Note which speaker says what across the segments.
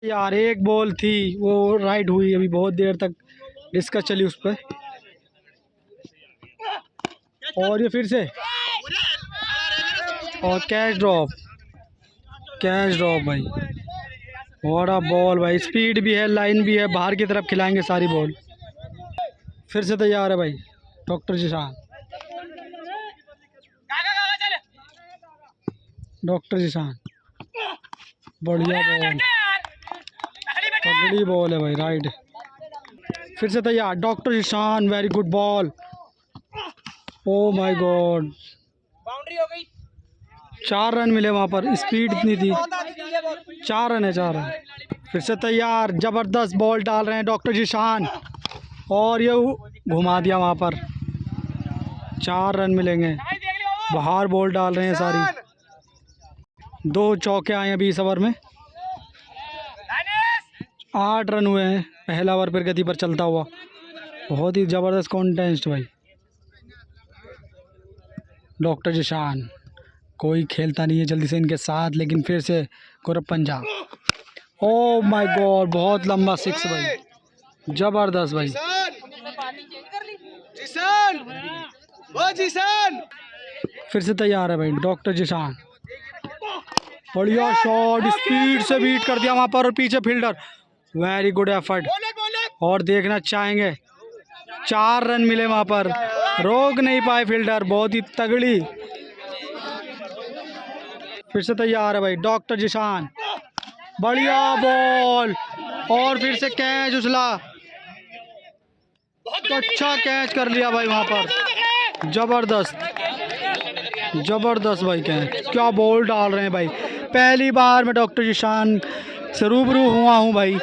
Speaker 1: यार एक बॉल थी वो राइट हुई, अभी बहुत देर तक डिस्कस चली उस पर। और ये फिर से और कैच ड्रॉप भाई। व्हाट अ बॉल भाई, स्पीड भी है, लाइन भी है, बाहर की तरफ खिलाएंगे सारी बॉल। फिर से तैयार है भाई डॉक्टर जिशान। बढ़िया बॉल, तगड़ी बॉल है भाई, राइट। फिर से तैयार doctor Zeeshan, very good ball. Oh my God,
Speaker 2: boundary हो गई।
Speaker 1: 4 रन मिले वहाँ पर, स्पीड इतनी थी। 4 रन है, 4 रन। फिर से तैयार, जबरदस्त बॉल डाल रहे हैं डॉक्टर जिशान और ये घुमा दिया वहाँ पर। 4 रन मिलेंगे, बाहर बॉल डाल रहे हैं सारी। 2 चौके आए अभी इस ओवर में। 8 रन हुए हैं, पहला ओवर पर गति पर चलता हुआ। बहुत ही ज़बरदस्त कॉन्टेस्ट भाई। डॉक्टर जिशान, कोई खेलता नहीं है जल्दी से इनके साथ, लेकिन फिर से गौरव पंजाब। ओ माय गॉड, बहुत लंबा 6 भाई, ज़बरदस्त भाई। फिर से तैयार है भाई डॉक्टर जिशान। बढ़िया शॉट, स्पीड से बीट कर दिया वहाँ पर, और पीछे फील्डर, वेरी गुड एफर्ट। और देखना चाहेंगे, 4 रन मिले वहाँ पर, रोक नहीं पाए फील्डर, बहुत ही तगड़ी। फिर से तैयार है भाई डॉक्टर जिशान, बढ़िया बॉल, और फिर से कैच उछला, तो अच्छा कैच कर लिया भाई वहाँ पर, जबरदस्त भाई कैच। क्या बॉल डाल रहे हैं भाई, पहली बार मैं डॉक्टर जिशान से रूबरू हुआ हूँ भाई।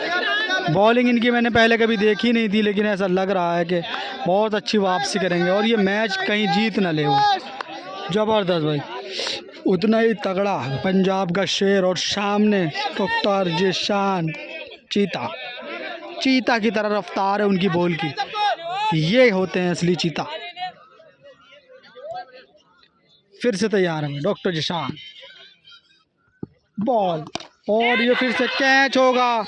Speaker 1: बॉलिंग इनकी मैंने पहले कभी देखी नहीं थी, लेकिन ऐसा लग रहा है कि बहुत अच्छी वापसी करेंगे और ये मैच कहीं जीत ना ले वो। ज़बरदस्त भाई, उतना ही तगड़ा पंजाब का शेर, और सामने डॉक्टर जिशान, चीता की तरह रफ्तार है उनकी बॉल की, ये होते हैं असली चीता। फिर से तैयार है डॉक्टर जिशान, बॉल, और ये फिर से कैच होगा।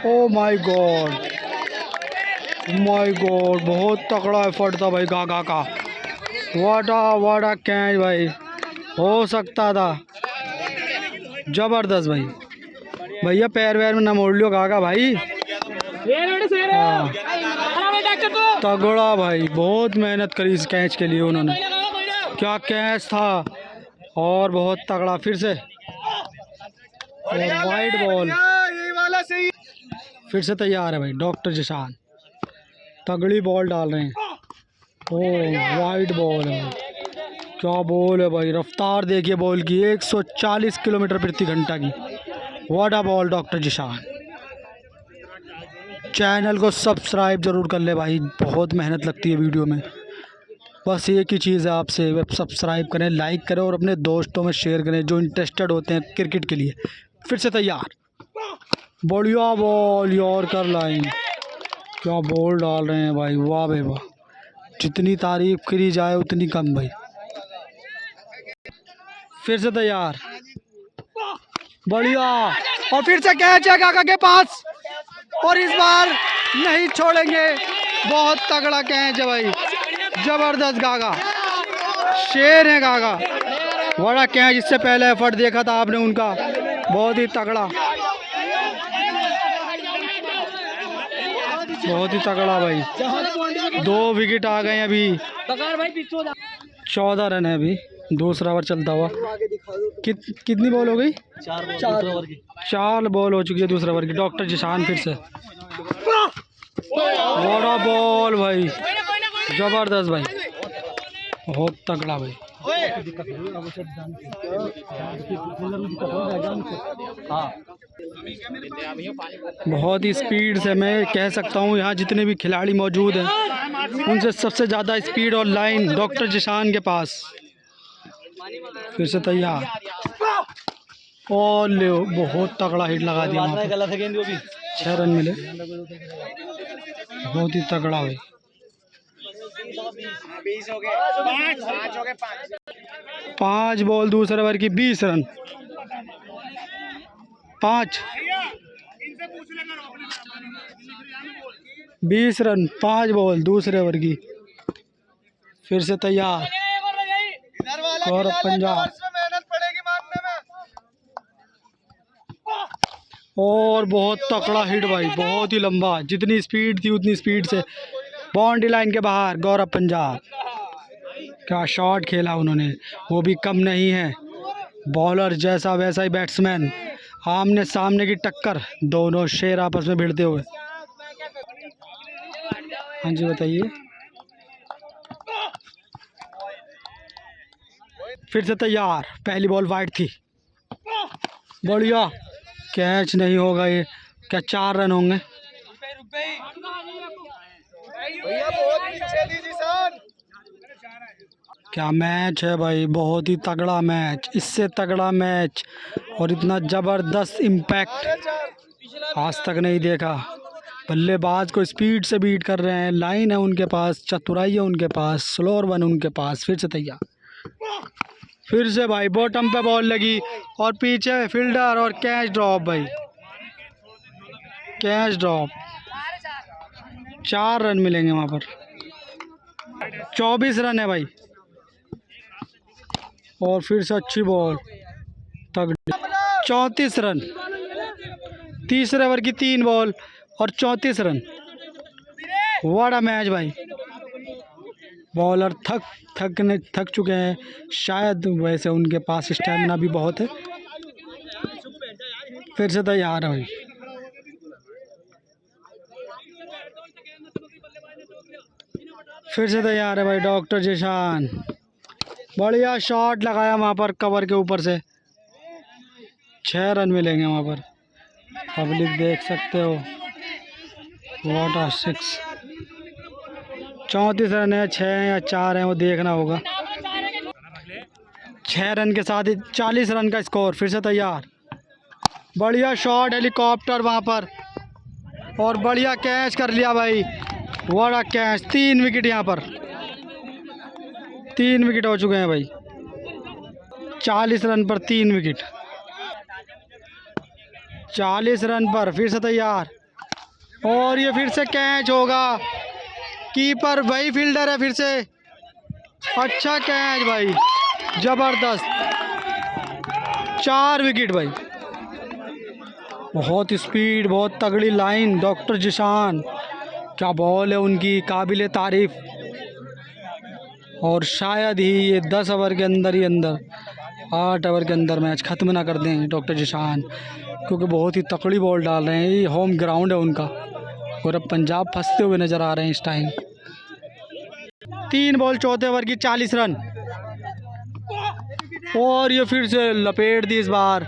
Speaker 1: ओ माय गॉड, बहुत तगड़ा एफर्ट था भाई गागा का। वाटा कैच भाई, हो सकता था। जबरदस्त भाई, भैया पैर वैर में ना मोड़ लियो गागा भाई। हाँ, तगड़ा भाई, बहुत मेहनत करी इस कैच के लिए उन्होंने, क्या कैच था, और बहुत तगड़ा। फिर से वाइड बॉल। फिर से तैयार है भाई डॉक्टर जिशान, तगड़ी बॉल डाल रहे हैं। ओ वाइड बॉल है, क्या बॉल है भाई, रफ्तार देखिए बॉल की, 140 किलोमीटर प्रति घंटा की। What a ball doctor Zeeshan. Channel को सब्सक्राइब ज़रूर कर ले भाई, बहुत मेहनत लगती है वीडियो में। बस एक ही चीज़ है आपसे, सब्सक्राइब करें, लाइक करें और अपने दोस्तों में शेयर करें जो इंटरेस्टेड होते हैं क्रिकेट के लिए। फिर से तैयार, बढ़िया बॉल, यॉर्कर लाइन, क्या बॉल डाल रहे हैं भाई, वाह भाई वाह, जितनी तारीफ करी जाए उतनी कम भाई। फिर से तैयार, बढ़िया, और फिर से कैच है गागा के पास, और इस बार नहीं छोड़ेंगे, बहुत तगड़ा कैच है भाई, जबरदस्त गागा, शेर है गागा। बड़ा कैच, इससे पहले एफर्ट देखा था आपने उनका, बहुत ही तगड़ा, बहुत ही तगड़ा भाई। 2 विकेट आ गए अभी, 14 रन है अभी, दूसरा ओवर चलता हुआ। कितनी बॉल हो गई? 4 बॉल हो चुकी है दूसरा ओवर की। डॉक्टर जिशान फिर से, बड़ा बॉल भाई, जबरदस्त भाई, बहुत तगड़ा भाई। बहुत ही स्पीड से, मैं कह सकता हूँ यहाँ जितने भी खिलाड़ी मौजूद हैं उनसे सबसे ज़्यादा स्पीड और लाइन डॉक्टर जिशान के पास। फिर से तैयार, और ले, बहुत तगड़ा हिट लगा दिया, 6 रन मिले, बहुत ही तगड़ा भाई। 5 बॉल दूसरे ओवर की, 20 रन, 5 20 रन 5 बॉल दूसरे ओवर की। फिर से तैयार गौरव पंजाब। और बहुत तकड़ा हिट भाई, बहुत ही लंबा, जितनी स्पीड थी उतनी स्पीड से बाउंड्री लाइन के बाहर। गौरव पंजाब क्या शॉट खेला उन्होंने, वो भी कम नहीं है। बॉलर जैसा वैसा ही बैट्समैन, आमने सामने की टक्कर, दोनों शेर आपस में भिड़ते हुए। हाँ जी बताइए। फिर से तैयार, पहली बॉल वाइड थी, बढ़िया कैच नहीं होगा ये। क्या 4 रन होंगे? क्या मैच है भाई, बहुत ही तगड़ा मैच, इससे तगड़ा मैच और इतना ज़बरदस्त इम्पैक्ट आज तक नहीं देखा। बल्लेबाज को स्पीड से बीट कर रहे हैं, लाइन है उनके पास, चतुराई है उनके पास, स्लोअर वन उनके पास। फिर से तैयार, फिर से भाई बॉटम पे बॉल लगी और पीछे फील्डर और कैच ड्रॉप भाई, कैच ड्रॉप। 4 रन मिलेंगे वहाँ पर। 24 रन है भाई। और फिर से अच्छी बॉल, तगड़ी। 34 रन, तीसरे ओवर की 3 बॉल और 34 रन। बड़ा मैच भाई। बॉलर थक चुके हैं शायद, वैसे उनके पास स्टैमिना भी बहुत है। फिर से तैयार है भाई। फिर से तैयार है भाई डॉक्टर जिशान। बढ़िया शॉट लगाया वहाँ पर कवर के ऊपर से। 6 रन मिलेंगे वहाँ पर, पब्लिक देख सकते हो। What uh 6। 34 रन है, 6 या 4 हैं वो देखना होगा। 6 रन के साथ ही 40 रन का स्कोर। फिर से तैयार, बढ़िया शॉट, हेलीकॉप्टर वहाँ पर, और बढ़िया कैच कर लिया भाई। बड़ा कैच, 3 विकेट यहाँ पर, 3 विकेट हो चुके हैं भाई। 40 रन पर 3 विकेट, 40 रन पर। फिर से तैयार, और ये फिर से कैच होगा। कीपर भाई फील्डर है फिर से। अच्छा कैच भाई, ज़बरदस्त। 4 विकेट भाई। बहुत स्पीड, बहुत तगड़ी लाइन। डॉक्टर जिशान, क्या बॉल है उनकी, काबिले तारीफ। और शायद ही ये 10 ओवर के अंदर ही 8 ओवर के अंदर मैच ख़त्म ना कर दें डॉक्टर जिशान, क्योंकि बहुत ही तकड़ी बॉल डाल रहे हैं। ये होम ग्राउंड है उनका, और अब पंजाब फंसते हुए नज़र आ रहे हैं इस टाइम। 3 बॉल चौथे ओवर की, 40 रन। और ये फिर से लपेट दी इस बार।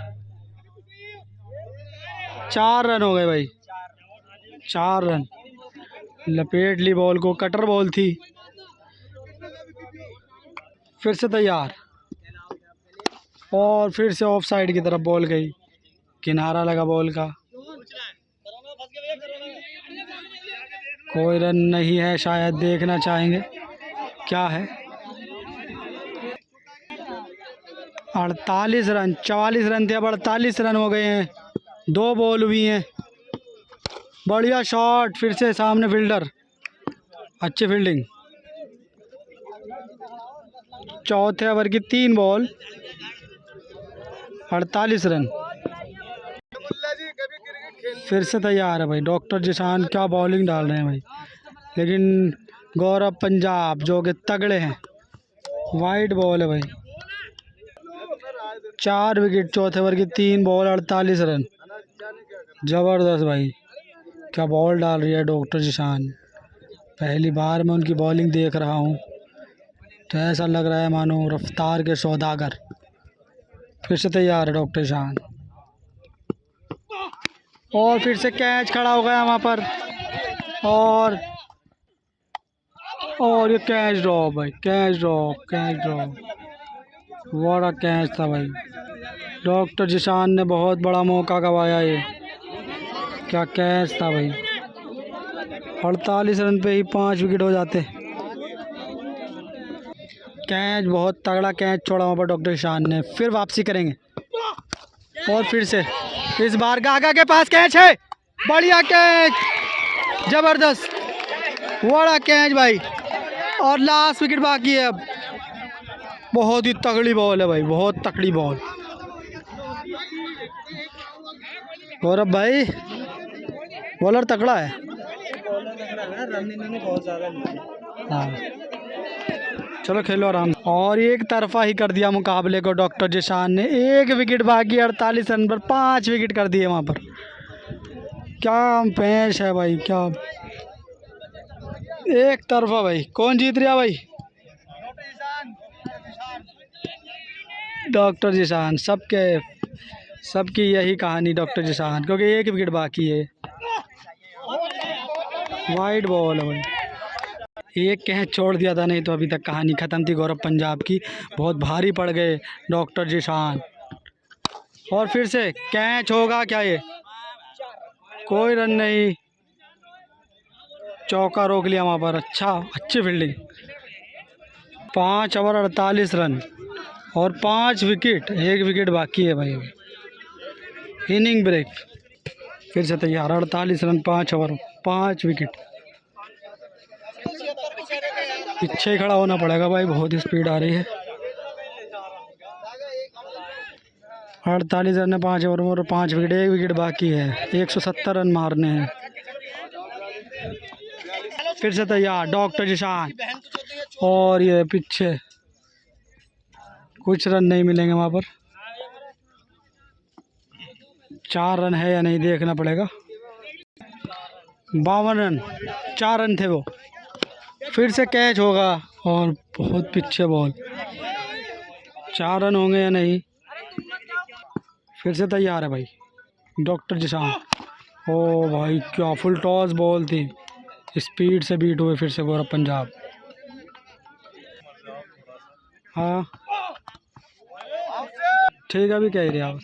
Speaker 1: 4 रन हो गए भाई, 4 रन। लपेट ली बॉल को, कटर बॉल थी। फिर से तैयार, और फिर से ऑफ साइड की तरफ बॉल गई, किनारा लगा बॉल का। कोई रन नहीं है शायद, देखना चाहेंगे क्या है। 48 रन, 44 रन थे, अब 48 रन हो गए हैं। 2 बॉल हुई हैं। बढ़िया शॉट, फिर से सामने फील्डर, अच्छी फील्डिंग। चौथे ओवर की 3 बॉल, 48 रन। फिर से तैयार है भाई डॉक्टर जिशान, क्या बॉलिंग डाल रहे हैं भाई। लेकिन गौरव पंजाब जो कि तगड़े हैं। वाइड बॉल है भाई। 4 विकेट, चौथे ओवर की 3 बॉल, 48 रन। ज़बरदस्त भाई, क्या बॉल डाल रही है डॉक्टर जिशान। पहली बार मैं उनकी बॉलिंग देख रहा हूँ, तो ऐसा लग रहा है मानो रफ्तार के सौदागर। फिर से तैयार है डॉक्टर जिशान, और फिर से कैच खड़ा हो गया वहाँ पर। और ये कैच ड्रॉप भाई, कैच ड्रॉप। बड़ा कैच था भाई। डॉक्टर जिशान ने बहुत बड़ा मौका गंवाया। ये क्या कैच था भाई। 48 रन पे ही 5 विकेट हो जाते। कैच, बहुत तगड़ा कैच छोड़ा वहाँ पर डॉक्टर जिशान ने। फिर वापसी करेंगे, और फिर से इस बार गागा के पास कैच है। बढ़िया कैच, जबरदस्त, बड़ा कैच भाई। और लास्ट विकेट बाकी है अब। बहुत ही तगड़ी बॉल है भाई, बहुत तगड़ी बॉल। गौरव भाई बॉलर तगड़ा है।
Speaker 2: रन इन्होंने बहुत ज्यादा लिए।
Speaker 1: हाँ चलो खेलो आराम। और एक तरफा ही कर दिया मुकाबले को डॉक्टर जिशान ने। एक विकेट बाकी, 48 रन पर 5 विकेट कर दिए वहाँ पर। क्या मैच है भाई, क्या एक तरफा भाई। कौन जीत रहा भाई? डॉक्टर जिशान। सबकी यही कहानी डॉक्टर जिशान, क्योंकि एक विकेट बाकी है। वाइड बॉल है भाई, एक कैच छोड़ दिया था, नहीं तो अभी तक कहानी ख़त्म थी गौरव पंजाब की। बहुत भारी पड़ गए डॉक्टर जिशान। और फिर से कैच होगा क्या? ये कोई रन नहीं, चौका रोक लिया वहाँ पर। अच्छा, अच्छी फील्डिंग। 5 ओवर 48 रन और 5 विकेट, एक विकेट बाकी है भाई। Inning break. फिर से तैयार, 48 रन 5 ओवर 5 विकेट। पीछे ही खड़ा होना पड़ेगा भाई, बहुत ही स्पीड आ रही है। 48 रन है 5 ओवर और 5 विकेट, एक विकेट बाकी है। 170 रन मारने हैं। फिर से तैयार डॉक्टर जिशान। और ये पीछे कुछ रन नहीं मिलेंगे वहाँ पर। 4 रन है या नहीं देखना पड़ेगा। 52 रन, 4 रन थे वो। फिर से कैच होगा और बहुत पीछे बॉल। 4 रन होंगे या नहीं। फिर से तैयार है भाई डॉक्टर जिशान। ओ भाई क्या फुल टॉस बॉल थी, स्पीड से बीट हुए फिर से गौरव पंजाब। हाँ ठीक है, अभी कह रहे आप।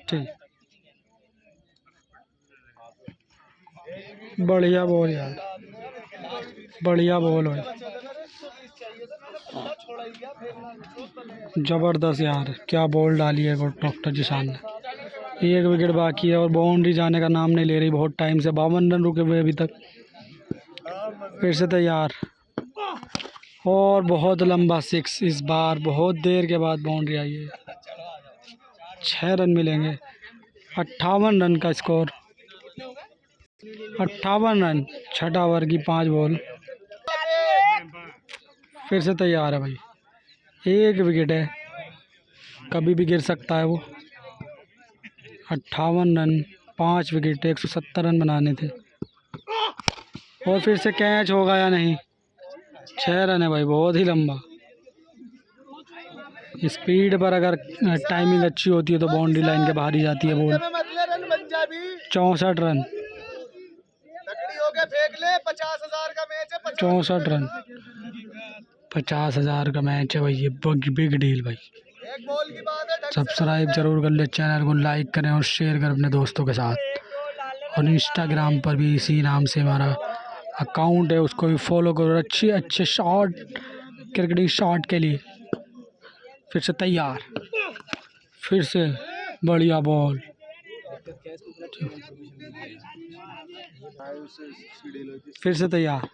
Speaker 1: ठीक, बढ़िया बॉल यार, बढ़िया बॉल भाई, ज़बरदस्त यार। क्या बॉल डाली है डॉक्टर जिशान ने। एक विकेट बाकी है और बाउंड्री जाने का नाम नहीं ले रही बहुत टाइम से। 52 रन रुके हुए अभी तक। फिर से तैयार और बहुत लंबा 6। इस बार बहुत देर के बाद बाउंड्री आई है। 6 रन मिलेंगे। 58 रन का स्कोर। 58 रन, छठा ओवर की 5 बॉल। फिर से तैयार है भाई, एक विकेट है, कभी भी गिर सकता है वो। 58 रन 5 विकेट, 170 रन बनाने थे। और फिर से कैच होगा या नहीं। 6 रन है भाई, बहुत ही लंबा। स्पीड पर अगर टाइमिंग अच्छी होती है तो बाउंड्री लाइन के बाहर ही जाती है बॉल। 64 रन, 64 रन, 50,000 का मैच है भाई। ये बिग डील भाई। सब्सक्राइब जरूर कर ले, चैनल को लाइक करें और शेयर करें अपने दोस्तों के साथ। और इंस्टाग्राम पर भी इसी नाम से हमारा अकाउंट है, उसको भी फॉलो करो अच्छे अच्छे शॉट, क्रिकेटिंग शॉट के लिए। फिर से तैयार, फिर से बढ़िया बॉल। फिर से तैयार,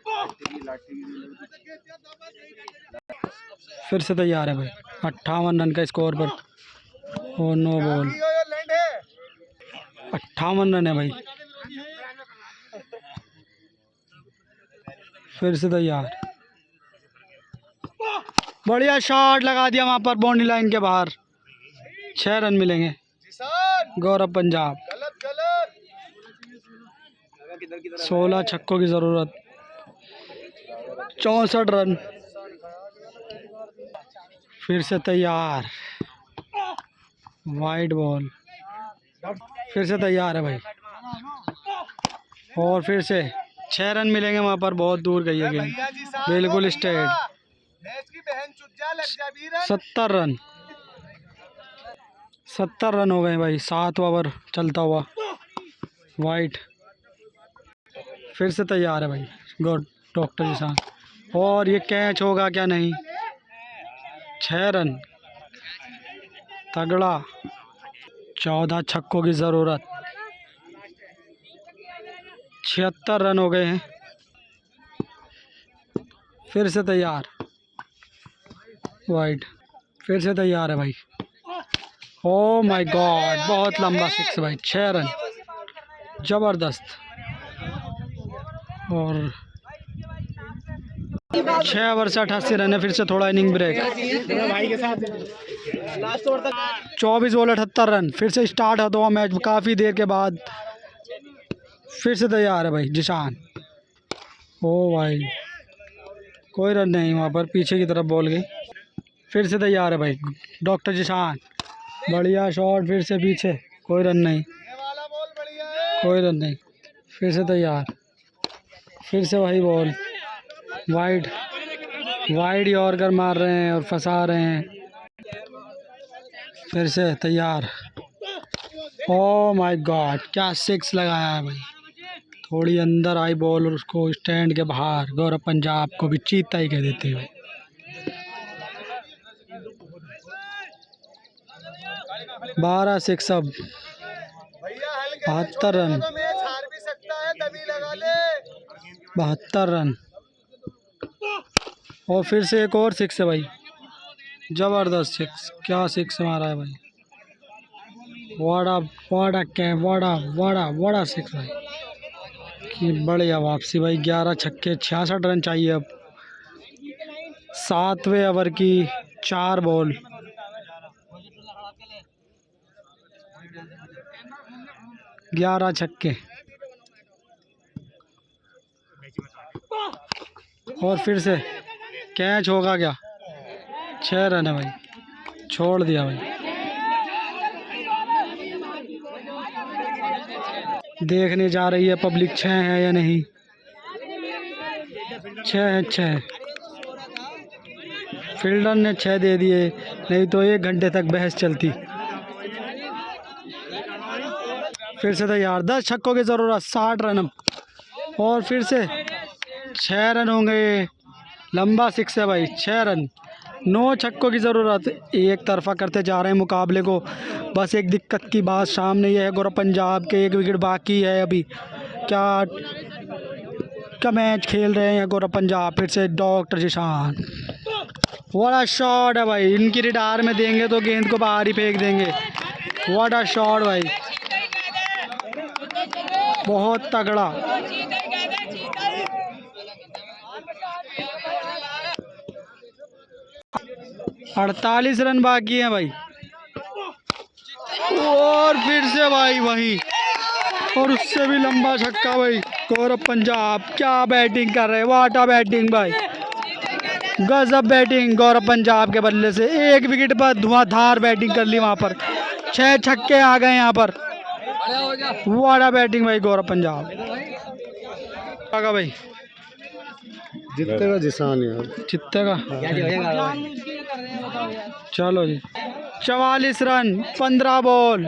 Speaker 1: फिर से तैयार है भाई। 58 रन का स्कोर पर और नो बॉल। 58 रन है भाई। फिर से तैयार, बढ़िया शॉट लगा दिया वहां पर बाउंड्री लाइन के बाहर। 6 रन मिलेंगे गौरव पंजाब। 16 छक्कों की जरूरत। 64 रन। फिर से तैयार, वाइड बॉल। फिर से तैयार है भाई और फिर से 6 रन मिलेंगे वहां पर। बहुत दूर गई है गेंद, बिल्कुल स्ट्रेट। 70 रन, 70 रन हो गए भाई। 7 ओवर चलता हुआ वाइड। फिर से तैयार है भाई गुड डॉक्टर जिशान। और ये कैच होगा क्या? नहीं। 6 रन, तगड़ा। 14 छक्कों की ज़रूरत। 76 रन हो गए हैं। फिर से तैयार, वाइड। फिर से तैयार है भाई। ओ माय गॉड, बहुत लंबा सिक्स भाई। 6 रन, ज़बरदस्त। और 6 ओवर से 88 रन है। फिर से थोड़ा इनिंग ब्रेक।
Speaker 2: भाई के साथ लास्ट ओवर तक
Speaker 1: 24 बॉल 78 रन। फिर से स्टार्ट होता हुआ मैच काफ़ी देर के बाद। फिर से तैयार है भाई जिशान। ओ भाई, कोई रन नहीं वहाँ पर, पीछे की तरफ बॉल गई। फिर से तैयार है भाई डॉक्टर जिशान। बढ़िया शॉट, फिर से पीछे, कोई रन नहीं, कोई रन नहीं। फिर से तैयार, फिर से वही बॉल, वाइड। वाइड यॉर्कर मार रहे हैं और फंसा रहे हैं। फिर से तैयार। ओ माय गॉड, क्या सिक्स लगाया है भाई। थोड़ी अंदर आई बॉल और उसको स्टैंड के बाहर। गौरव पंजाब को भी चीता ही कह देते हैं। 12 सिक्स अब, 72 रन, 72 रन। और फिर से एक और सिक्स है भाई, ज़बरदस्त सिक्स। क्या सिक्स मारा है भाई, वाड़ा वाड़ा क्या, वाड़ा वाड़ा वाड़ा सिक्स भाई की बढ़िया वापसी भाई। 11 छक्के, 66 रन चाहिए अब। 7वें ओवर की 4 बॉल। ग्यारह छक्के। और फिर से कैच होगा क्या? 6 रन है भाई, छोड़ दिया भाई। देखने जा रही है पब्लिक 6 है या नहीं। 6 है, 6। फील्डर ने 6 दे दिए, नहीं तो 1 घंटे तक बहस चलती। फिर से तैयार, 10 छक्कों की ज़रूरत, 60 रन अब। और फिर से 6 रन होंगे। लंबा सिक्स है भाई, 6 रन। 9 छक्कों की ज़रूरत। एक तरफा करते जा रहे हैं मुकाबले को। बस एक दिक्कत की बात सामने ये है, गौरव पंजाब के 1 विकेट बाकी है अभी। क्या मैच खेल रहे हैं गौरव पंजाब। फिर से डॉक्टर जिशान, बड़ा शॉट है भाई। इनकी रिटायर में देंगे तो गेंद को बाहर ही फेंक देंगे। बड़ा शॉट भाई, बहुत तगड़ा। अड़तालीस रन बाकी हैं भाई। और फिर से भाई वही, और उससे भी लंबा छक्का भाई। गौरव पंजाब क्या बैटिंग कर रहे हैं, वाटा बैटिंग भाई, गजब बैटिंग गौरव पंजाब के बल्ले से। 1 विकेट पर धुआंधार बैटिंग कर ली वहां पर। 6 छक्के आ गए यहाँ पर। वाटा बैटिंग भाई गौरव पंजाब। आगा भाई,
Speaker 2: जीतेगा जिसान यार,
Speaker 1: जीतेगा। चलो जी, 44 रन, 15 बॉल।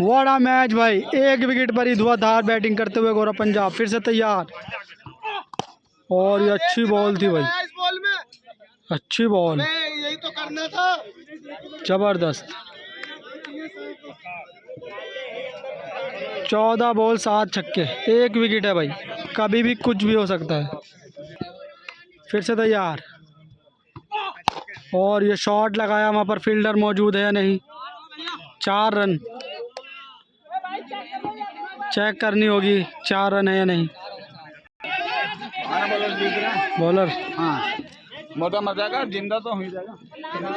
Speaker 1: बड़ा मैच भाई, 1 विकेट पर ही धुआंधार बैटिंग करते हुए गौरव पंजाब। फिर से तैयार, और ये अच्छी बॉल थी भाई, अच्छी बॉल,
Speaker 2: यही तो करना था।
Speaker 1: जबरदस्त। 14 बॉल 7 छक्के, 1 विकेट है भाई, कभी भी कुछ भी हो सकता है। फिर से तैयार, और ये शॉट लगाया, वहाँ पर फील्डर मौजूद है या नहीं। 4 रन, चेक करनी होगी 4 रन है या नहीं। बॉलर
Speaker 2: हाँ, मोटा मर जाएगा, जिंदा तो हो ही जाएगा।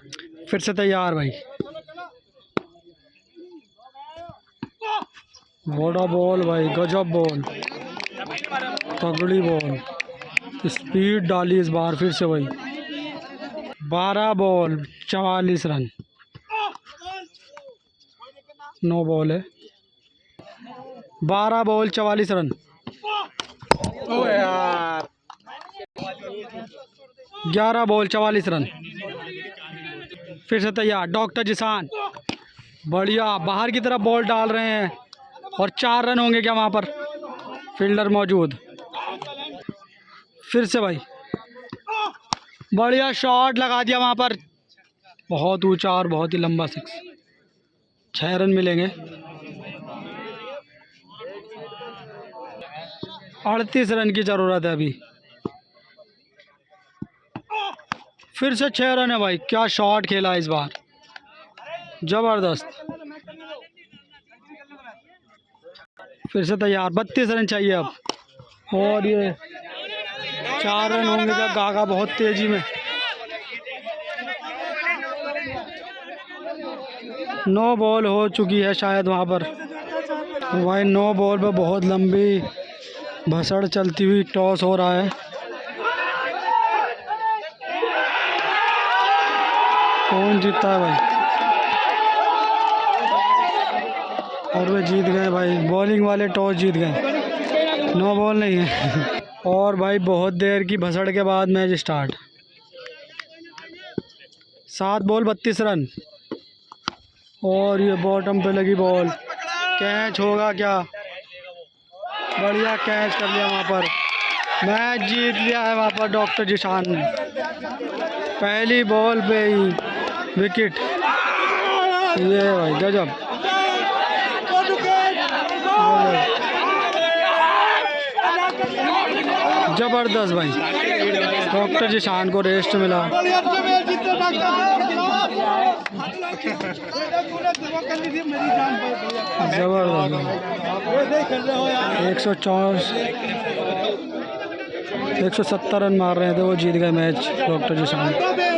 Speaker 1: फिर से तैयार भाई, बड़ा बॉल भाई, गजब बॉल, तगड़ी बॉल, स्पीड डाली इस बार। फिर से भाई, 12 बॉल 44 रन, 9 बॉल है, 12 बॉल 44 रन।
Speaker 2: ओ यार,
Speaker 1: 11 बॉल 44 रन। फिर से तैयार डॉक्टर जिसान, बढ़िया बाहर की तरफ बॉल डाल रहे हैं। और 4 रन होंगे क्या वहाँ पर, फील्डर मौजूद। फिर से भाई, बढ़िया शॉट लगा दिया वहाँ पर, बहुत ऊंचा और बहुत ही लंबा सिक्स। 6 रन मिलेंगे। 38 रन की ज़रूरत है अभी। फिर से 6 रन है भाई, क्या शॉट खेला इस बार, ज़बरदस्त। फिर से तैयार, 32 रन चाहिए अब। और ये 4 रन होंगे क्या? गागा बहुत तेज़ी में। 9 बॉल हो चुकी है शायद वहाँ पर भाई। 9 बॉल पर बहुत लंबी भसड़ चलती हुई टॉस हो रहा है। कौन जीतता है भाई? और वे जीत गए भाई, बॉलिंग वाले टॉस जीत गए। 9 बॉल नहीं है। और भाई बहुत देर की भसड़ के बाद मैच स्टार्ट। 7 ball 32 run. और ये बॉटम पे लगी बॉल, कैच होगा क्या? बढ़िया कैच कर लिया वहाँ पर, मैच जीत लिया है वहाँ पर डॉक्टर जिशान ने। पहली बॉल पे ही विकेट। ये भाई गजब। जबरदस्त भाई, डॉक्टर जिशान को रेस्ट मिला। जबरदस्त। 170 रन मार रहे थे वो, जीत गए मैच डॉक्टर जिशान।